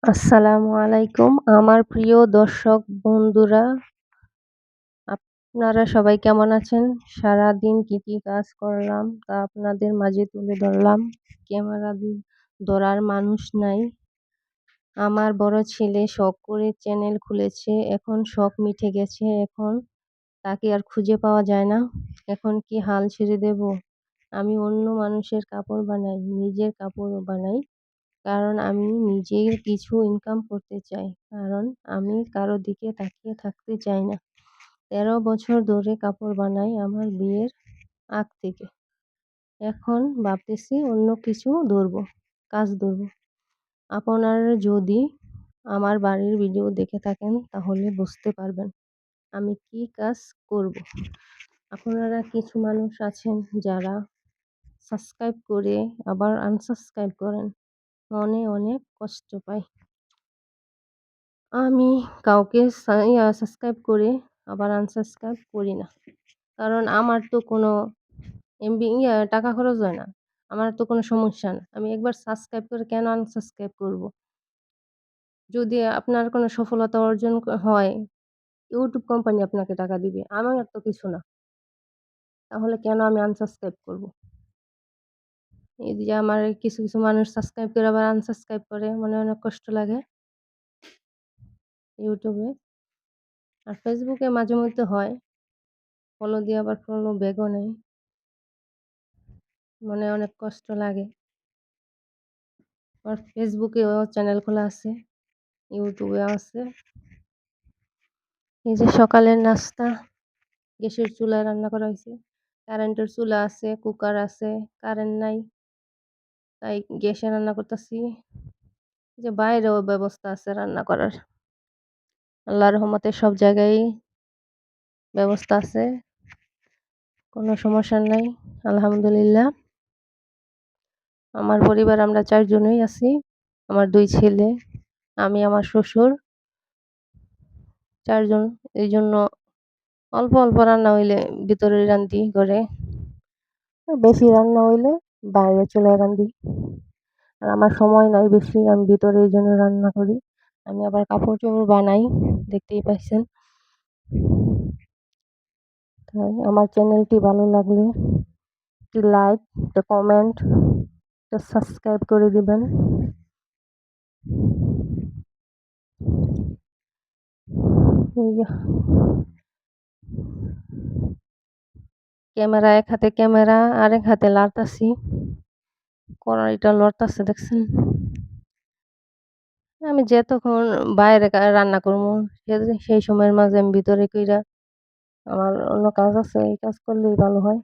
আসসালামু আলাইকুম। আমার প্রিয় দর্শক বন্ধুরা, আপনারা সবাই কেমন আছেন? সারাদিন কি কাজ করলাম তা আপনাদের মাঝে তুলে ধরলাম। ক্যামেরা ধরার মানুষ নাই। আমার বড় ছেলে শখ করে চ্যানেল খুলেছে। এখন শখ মিটে গেছে। এখন তাকে আর খুঁজে পাওয়া যায় না। এখন কি হাল ছেড়ে দেব? আমি অন্য মানুষের কাপড় বানাই, নিজের কাপড়ও বানাই। কারণ আমি নিজের কিছু ইনকাম করতে চাই। কারণ আমি কারো দিকে তাকিয়ে থাকতে চাই না। ১৩ বছর ধরে কাপড় বানাই আমার বিয়ের আগ থেকে। এখন ভাবতেছি অন্য কিছু কাজ ধরবো। আপনারা যদি আমার বাড়ির ভিডিও দেখে থাকেন তাহলে বুঝতে পারবেন আমি কি কাজ করব। আপনারা কিছু মানুষ আছেন যারা সাবস্ক্রাইব করে আবার আনসাবস্ক্রাইব করেন। মনে অনেক কষ্ট পাই। আমি কাউকে সাবস্ক্রাইব করে আবার আনসাবস্ক্রাইব করি না। কারণ আমার তো কোনো টাকা খরচ হয় না। আমার তো কোনো সমস্যা না। আমি একবার সাবস্ক্রাইব করে কেন আনসাবস্ক্রাইব করব? যদি আপনার কোনো সফলতা অর্জন হয়, YouTube কোম্পানি আপনাকে টাকা দিবে। আমার তো কিছু না। তাহলে কেন আমি আনসাবস্ক্রাইব করব? এই যে আমার কিছু মানুষ সাবস্ক্রাইব করে আবার আনসাবস্ক্রাইব করে মনে অনেক কষ্ট লাগে YouTube এ। আর Facebook এ মাঝে মধ্যে হয়। ফলো দিয়ে আবার ফলো ব্যাকও নেয়। মনে অনেক কষ্ট লাগে। আমার Facebook এও চ্যানেল খোলা আছে, YouTube এও আছে। এই যে সকালের নাস্তা গ্যাসের চুলায় রান্না করা হইছে। কারেন্টের চুলা আছে, কুকার আছে, কারেন্ট নাই। তাই গ্যাসে রান্না করতাছি। যে বাইরেও ব্যবস্থা আছে রান্না করার। আল্লাহর রহমতে সব জায়গায়ই ব্যবস্থা আছে। কোনো সমস্যা নাই। আলহামদুলিল্লাহ। আমার পরিবার আমরা ৪ জনই আছি। আমার ২ ছেলে, আমি, আমার শ্বশুর ৪ জন। এইজন্য অল্প রান্না হইলে ভিতরে রান্ধি ঘরে। বেশি রান্না হইলে বাইরে চুলায় রান্ধি। আর আমার সময় নাই বেশি, আমি ভিতরে এইজন্য রান্না করি। আমি আবার কাপড়-চোপড় বানাই, দেখতেই পাইছেন। তাই আমার চ্যানেলটি ভালো লাগলে একটি লাইক, একটা কমেন্ট, একটা সাবস্ক্রাইব করে দিবেন। এই যে ক্যামেরা, এক হাতে ক্যামেরা আরেক হাতে লাড়তাছি। কড়াইটা লড়তাছে দেখছেন? আমি যতক্ষণ বাইরে রান্না করবো সেই সময়ের মাঝে আমি ভিতরে কইরা আমার অন্য কাজ আছে, এই কাজ করলেই ভালো হয়।